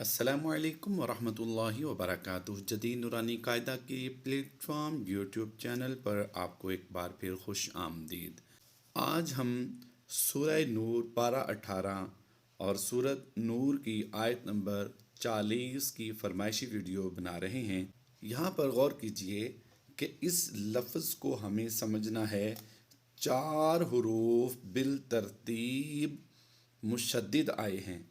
السلام علیکم ورحمۃ اللہ وبرکاتہ۔ جدید نورانی قاعدہ کے پلیٹ فارم یوٹیوب چینل پر آپ کو ایک بار پھر خوش آمدید۔ آج ہم سورہ نور پارہ 18 اور سورت نور کی آیت نمبر 40 کی فرمائشی ویڈیو بنا رہے ہیں۔ یہاں پر غور کیجئے کہ اس لفظ کو ہمیں سمجھنا ہے 4 حروف بالترتیب مشدد آئے ہیں،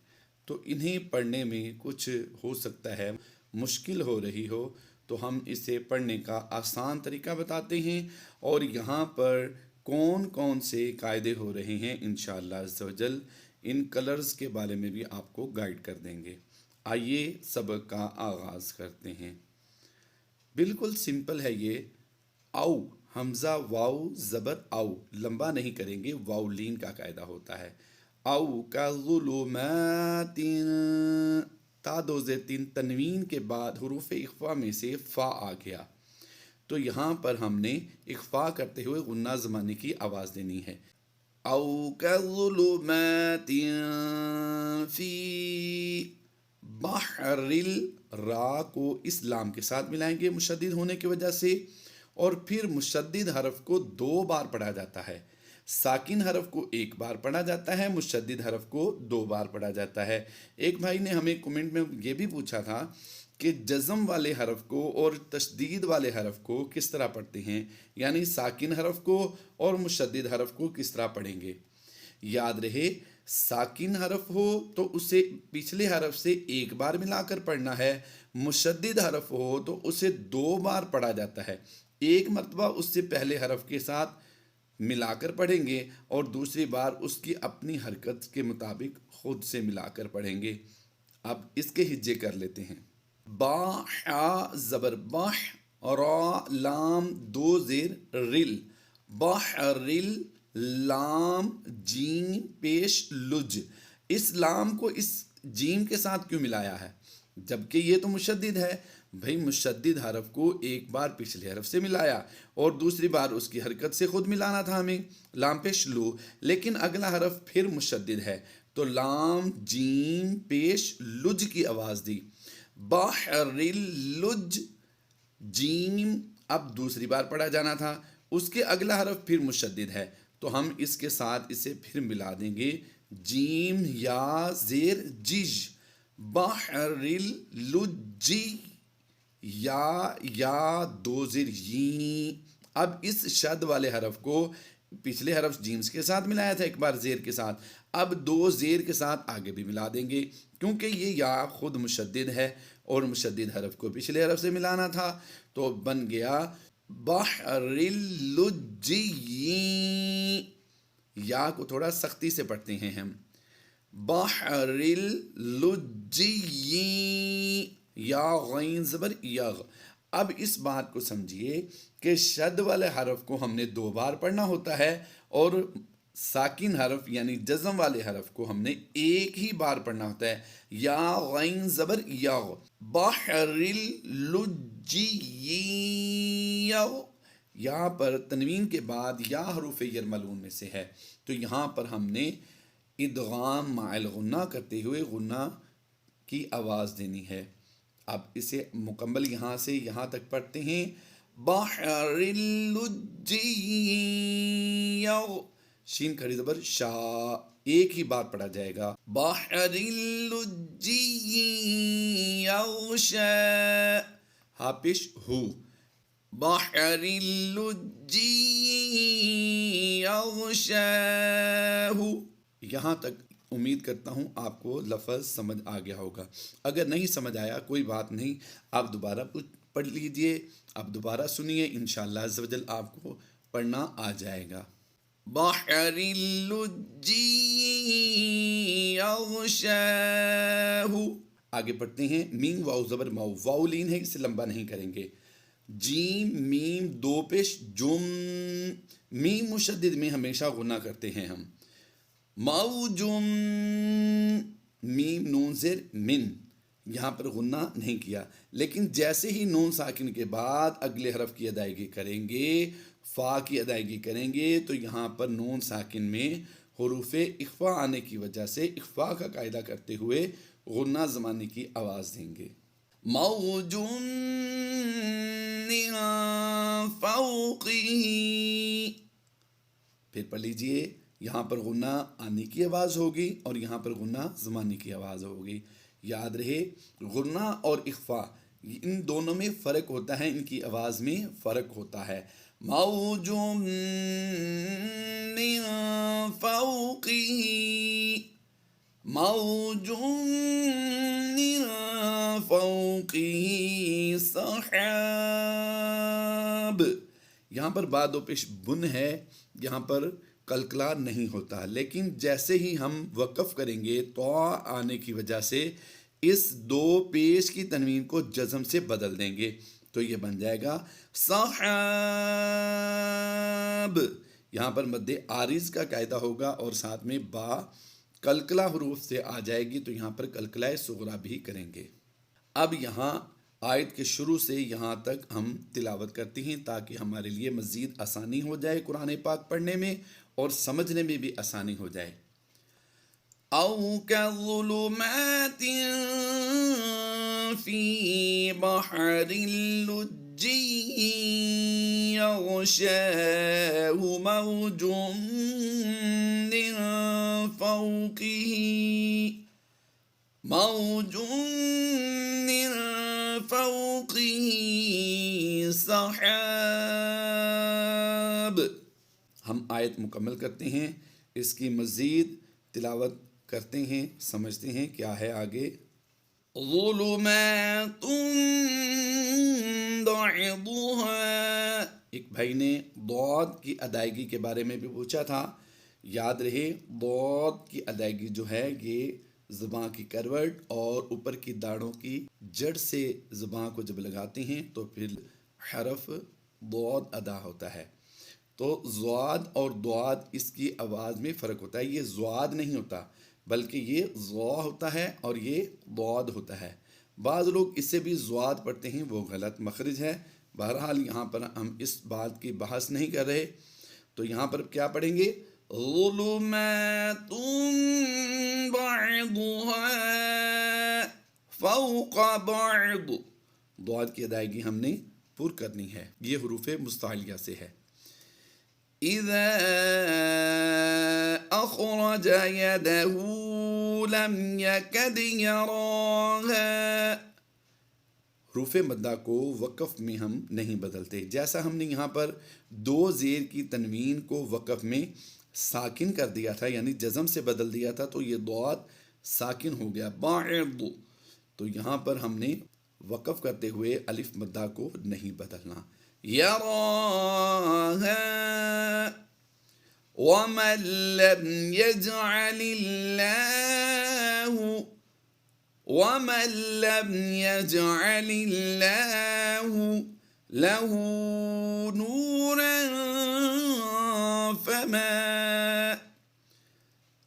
تو انہیں پڑھنے میں کچھ ہو سکتا ہے مشکل ہو رہی ہو، تو ہم اسے پڑھنے کا آسان طریقہ بتاتے ہیں اور یہاں پر کون کون سے قاعدے ہو رہے ہیں انشاءاللہ عز و جل ان کلرز کے بارے میں بھی آپ کو گائیڈ کر دیں گے۔ آئیے سبق کا آغاز کرتے ہیں۔ بالکل سمپل ہے یہ۔ او حمزہ واو زبر او لمبا نہیں کریں گے، واو لین کا قاعدہ ہوتا ہے۔ او کا ظلمات، تا دو زیر تین تنوین کے بعد حروف اخفا میں سے فا آ گیا، تو یہاں پر ہم نے اخفا کرتے ہوئے غنہ زمانے کی آواز دینی ہے۔ او کا ظلمات فی بحر، را کو اس لام کے ساتھ ملائیں گے مشدد ہونے کی وجہ سے، اور پھر مشدد حرف کو 2 بار پڑھا جاتا ہے۔ ساکن حرف کو 1 بار پڑھا جاتا ہے، مشدد حرف کو 2 بار پڑھا جاتا ہے۔ ایک بھائی نے ہمیں کمنٹ میں یہ بھی پوچھا تھا کہ جزم والے حرف کو اور تشدید والے حرف کو کس طرح پڑھتے ہیں، یعنی ساکن حرف کو اور مشدد حرف کو کس طرح پڑھیں گے۔ یاد رہے، ساکن حرف ہو تو اسے پچھلے حرف سے 1 بار ملا کر پڑھنا ہے، مشدد حرف ہو تو اسے 2 بار پڑھا جاتا ہے۔ ایک مرتبہ اس سے پہلے حرف کے ساتھ ملا کر پڑھیں گے اور دوسری بار اس کی اپنی حرکت کے مطابق خود سے ملا کر پڑھیں گے۔ اب اس کے ہجے کر لیتے ہیں۔ با حا زبر بح، را لام 2 زیر رل، بحرل، لام جیم پیش لج۔ اس لام کو اس جیم کے ساتھ کیوں ملایا ہے جبکہ یہ تو مشدد ہے؟ بھئی مشدد حرف کو 1 بار پچھلے حرف سے ملایا اور دوسری بار اس کی حرکت سے خود ملانا تھا ہمیں، لام پیش لو، لیکن اگلا حرف پھر مشدد ہے تو لام جیم پیش لج کی آواز دی۔ بحر لج، جیم اب دوسری بار پڑھا جانا تھا، اس کے اگلا حرف پھر مشدد ہے تو ہم اس کے ساتھ اسے پھر ملا دیں گے، جیم یا زیر جج، بحر لجی، یا 2 زیر ی۔ اب اس شد والے حرف کو پچھلے حرف جیمز کے ساتھ ملایا تھا 1 بار زیر کے ساتھ، اب 2 زیر کے ساتھ آگے بھی ملا دیں گے کیونکہ یہ یا خود مشدد ہے اور مشدد حرف کو پچھلے حرف سے ملانا تھا، تو بن گیا بحر لجی۔ یا کو تھوڑا سختی سے پڑھتے ہیں ہم، بحر لجی، یا غین زبر یغ۔ اب اس بات کو سمجھیے کہ شد والے حرف کو ہم نے 2 بار پڑھنا ہوتا ہے اور ساکن حرف یعنی جزم والے حرف کو ہم نے 1 ہی بار پڑھنا ہوتا ہے، یا غین زبر یغ، بحر لجی۔ یہاں پر تنوین کے بعد یا حروف یرملون میں سے ہے، تو یہاں پر ہم نے ادغام مع الغنہ کرتے ہوئے غنہ کی آواز دینی ہے۔ اب اسے مکمل یہاں سے یہاں تک پڑھتے ہیں، بحر لجی، شین کھڑی زبر شا، 1 ہی بار پڑھا جائے گا، بحر لجی یغشا، ہا پیش ہو، بحر لجی یغشا۔ یہاں تک امید کرتا ہوں آپ کو لفظ سمجھ آ گیا ہوگا۔ اگر نہیں سمجھ آیا کوئی بات نہیں، آپ دوبارہ پڑھ لیجئے، آپ دوبارہ سنیے، انشاءاللہ عز و جل آپ کو پڑھنا آ جائے گا۔ بحر لجی یغشا۔ آگے پڑھتے ہیں، میم واو زبر مو، واو لین ہے، اسے لمبا نہیں کریں گے، جیم میم 2 پیش جم، میم مشدد میں ہمیشہ غنہ کرتے ہیں ہم، موجم، میم نون زیر من، یہاں پر غنہ نہیں کیا، لیکن جیسے ہی نون ساکن کے بعد اگلے حرف کی ادائیگی کریں گے، فا کی ادائیگی کریں گے، تو یہاں پر نون ساکن میں حروف اخفا آنے کی وجہ سے اخفا کا قاعدہ کرتے ہوئے غنہ زمانے کی آواز دیں گے۔ موج من فوقه، پھر پڑھ لیجئے، یہاں پر غنہ آنے کی آواز ہوگی اور یہاں پر غنہ زمانے کی آواز ہوگی۔ یاد رہے غنہ اور اخفا ان دونوں میں فرق ہوتا ہے، ان کی آواز میں فرق ہوتا ہے۔ موج من فوقه، موج من فوقه سحاب، یہاں پر باد و پیش بن ہے، یہاں پر کلکلا نہیں ہوتا، لیکن جیسے ہی ہم وقف کریں گے تو آنے کی وجہ سے اس دو پیش کی تنوین کو جزم سے بدل دیں گے، تو یہ بن جائے گا صحاب۔ یہاں پر مد عارض کا قاعدہ ہوگا اور ساتھ میں با کلکلا حروف سے آ جائے گی، تو یہاں پر کلکلہ صغریٰ بھی کریں گے۔ اب یہاں آیت کے شروع سے یہاں تک ہم تلاوت کرتے ہیں تاکہ ہمارے لیے مزید آسانی ہو جائے قرآن پاک پڑھنے میں اور سمجھنے میں بھی آسانی ہو جائے۔ او كظلمات في بحر لجي يغشاه موج من فوقه، موج من فوقه سحاب۔ ہم آیت مکمل کرتے ہیں، اس کی مزید تلاوت کرتے ہیں، سمجھتے ہیں کیا ہے آگے۔ ظلمات بعضها، ایک بھائی نے ضاد کی ادائیگی کے بارے میں بھی پوچھا تھا، یاد رہے ضاد کی ادائیگی جو ہے یہ زبان کی کروٹ اور اوپر کی داڑھوں کی جڑ سے زبان کو جب لگاتے ہیں تو پھر حرف ضاد ادا ہوتا ہے۔ تو ضاد اور ضاد اس کی آواز میں فرق ہوتا ہے، یہ ضاد نہیں ہوتا بلکہ یہ ضا ہوتا ہے اور یہ ضاد ہوتا ہے۔ بعض لوگ اس سے بھی ضاد پڑھتے ہیں، وہ غلط مخرج ہے۔ بہرحال یہاں پر ہم اس بات کی بحث نہیں کر رہے، تو یہاں پر کیا پڑھیں گے؟ ظلمات بعضها فوق بعض، ضاد کی ادائیگی ہم نے پر کرنی ہے، یہ حروف مستعلیہ سے ہے۔ اذا اخرج يده لم يكد يراها، حروف مدہ کو وقف میں ہم نہیں بدلتے، جیسا ہم نے یہاں پر دو زیر کی تنوین کو وقف میں ساکن کر دیا تھا، یعنی جزم سے بدل دیا تھا، تو یہ ضاد ساکن ہو گیا بعض، تو یہاں پر ہم نے وقف کرتے ہوئے الف مدہ کو نہیں بدلنا۔ يراها ومن لم يجعل الله، ومن لم يجعل الله له نورا فما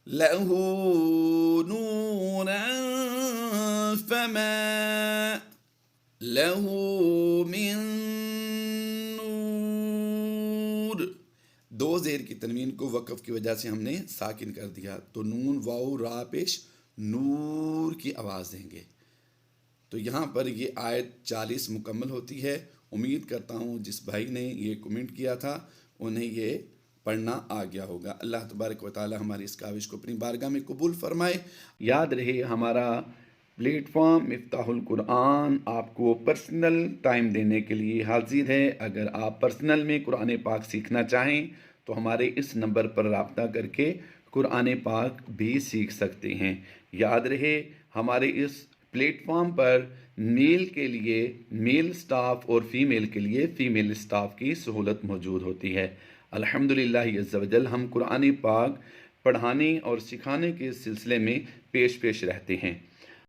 له نورا فما له من نور، دو زیر کی تنوین کو وقف کی وجہ سے ہم نے ساکن کر دیا، تو نون واو را پیش نور کی آواز دیں گے۔ تو یہاں پر یہ آیت 40 مکمل ہوتی ہے۔ امید کرتا ہوں جس بھائی نے یہ کمنٹ کیا تھا انہیں یہ پڑھنا آ گیا ہوگا۔ اللہ تبارک و تعالی ہماری اس کاوش کو اپنی بارگاہ میں قبول فرمائے۔ یاد رہے ہمارا پلیٹ فارم مفتاح القرآن آپ کو پرسنل ٹائم دینے کے لیے حاضر ہے۔ اگر آپ پرسنل میں قرآن پاک سیکھنا چاہیں تو ہمارے اس نمبر پر رابطہ کر کے قرآن پاک بھی سیکھ سکتے ہیں۔ یاد رہے ہمارے اس پلیٹ فارم پر میل کے لیے میل سٹاف اور فیمیل کے لیے فیمیل سٹاف کی سہولت موجود ہوتی ہے۔ الحمدللہ عز و جل ہم قرآن پاک پڑھانے اور سکھانے کے سلسلے میں پیش رہتے ہیں۔